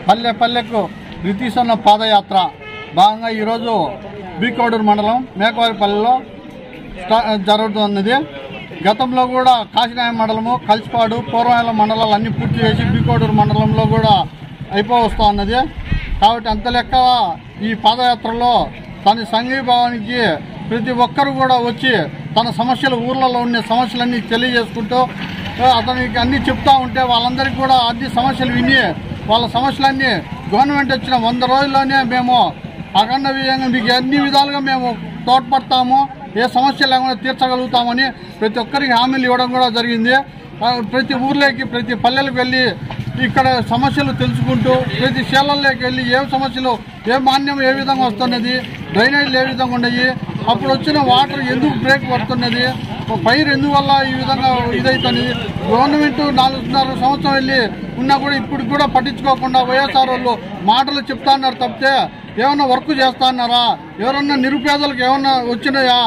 పల్లె పల్లెకు రితీసన్న పాదయాత్ర భాగంగా ఈరోజు బీకోడూరు మండలం మేకవారిపల్లిలో జరుగుతున్నది. గతంలో కూడా కాశీనాయ మండలము, కలిసిపాడు, పూర్వాల మండలాలు అన్నీ పూర్తి చేసి బీకోడూరు మండలంలో కూడా అయిపోవస్తూ ఉన్నది. కాబట్టి అంత లెక్క ఈ పాదయాత్రలో తన సంఘీభావానికి ప్రతి ఒక్కరు కూడా వచ్చి తన సమస్యలు, ఊర్లలో ఉండే సమస్యలన్నీ తెలియజేసుకుంటూ అతనికి అన్నీ చెప్తూ ఉంటే వాళ్ళందరికీ కూడా అన్ని సమస్యలు విని వాళ్ళ సమస్యలన్నీ గవర్నమెంట్ వచ్చిన 100 రోజుల్లోనే మేము అఖండ విజయంగా మీకు అన్ని విధాలుగా మేము తోడ్పడతాము, ఏ సమస్య లేకుండా తీర్చగలుగుతామని ప్రతి ఒక్కరికి హామీలు ఇవ్వడం కూడా జరిగింది. ప్రతి ఊర్లోకి, ప్రతి పల్లెలకు వెళ్ళి ఇక్కడ సమస్యలు తెలుసుకుంటూ ప్రతి శేలల్లోకి వెళ్ళి ఏ సమస్యలు, ఏ మాన్యం ఏ విధంగా వస్తున్నది, డ్రైనేజీలు ఏ విధంగా ఉన్నాయి, అప్పుడు వచ్చిన వాటర్ ఎందుకు బ్రేక్ పడుతున్నది, పైరు ఎందువల్ల ఈ విధంగా ఇదవుతున్నది, గవర్నమెంట్ 4.5 సంవత్సరం వెళ్ళి ఉన్నా కూడా ఇప్పుడు కూడా పట్టించుకోకుండా వైఎస్ఆర్ వాళ్ళు మాటలు చెప్తా ఉన్నారు తప్పితే ఏమన్నా వర్క్ చేస్తా అన్నారా, ఎవరన్నా నిరుపేదలకు ఏమన్నా వచ్చినాయా,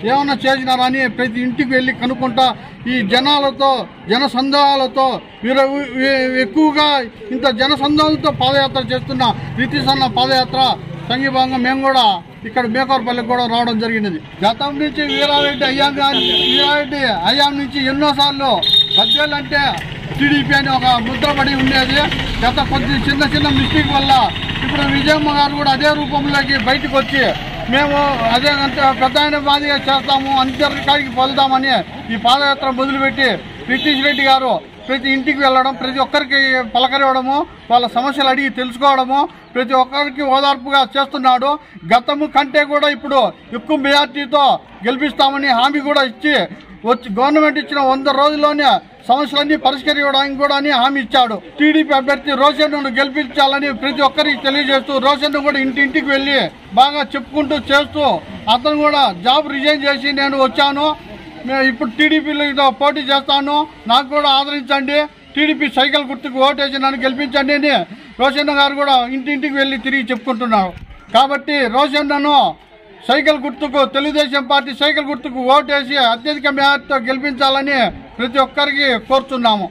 ఏమన్నా చేసినారా అని ప్రతి ఇంటికి వెళ్ళి కనుక్కుంటా ఈ జనాలతో, జనసంద్రాలతో ఎక్కువగా ఇంత జనసంద్రాలతో పాదయాత్ర చేస్తున్న రితీసన్న పాదయాత్ర సంఘీభాగంగా మేము కూడా ఇక్కడ మేకవారిపల్లికి కూడా రావడం జరిగినది. గతం నుంచి వీరారెడ్డి అయ్యాం నుంచి ఎన్నోసార్లు బద్దేలు అంటే టీడీపీ అని ఒక ముద్రపడి ఉండేది. గత కొద్ది చిన్న మిస్టేక్ వల్ల ఇప్పుడు విజయమ్మ గారు కూడా అదే రూపంలోకి బయటకు వచ్చి మేము అదే పెద్ద ఆయన మాదిరిగా చేస్తాము, అందరికాడికి పొందుతామని ఈ పాదయాత్ర మొదలుపెట్టి ప్రీతీష్ రెడ్డి గారు ప్రతి ఇంటికి వెళ్ళడం, ప్రతి ఒక్కరికి పలకరివ్వడము, వాళ్ళ సమస్యలు అడిగి తెలుసుకోవడము, ప్రతి ఒక్కరికి ఓదార్పుగా చేస్తున్నాడు. గతము కంటే కూడా ఇప్పుడు ఎక్కువ మెజార్టీతో గెలిపిస్తామని హామీ కూడా ఇచ్చి వచ్చి గవర్నమెంట్ ఇచ్చిన 100 రోజుల్లోనే సమస్యలన్నీ పరిష్కరించడానికి కూడా హామీ ఇచ్చాడు. టీడీపీ అభ్యర్థి రోషన్ను గెలిపించాలని ప్రతి ఒక్కరికి తెలియజేస్తూ రోషన్ కూడా ఇంటింటికి వెళ్ళి బాగా చెప్పుకుంటూ చేస్తూ అతను కూడా జాబ్ రిజైన్ చేసి నేను వచ్చాను, ఇప్పుడు టీడీపీలో పోటీ చేస్తాను, నాకు కూడా ఆదరించండి, టీడీపీ సైకిల్ గుర్తుకు ఓటేసి నన్ను గెలిపించండి అని రోషన్ గారు కూడా ఇంటింటికి వెళ్ళి తిరిగి చెప్పుకుంటున్నారు. కాబట్టి రోషన్ను సైకిల్ గుర్తుకు, తెలుగుదేశం పార్టీ సైకిల్ గుర్తుకు ఓటేసి అత్యధిక మేరతో గెలిపించాలని ప్రతి ఒక్కరికి కోరుతున్నాము.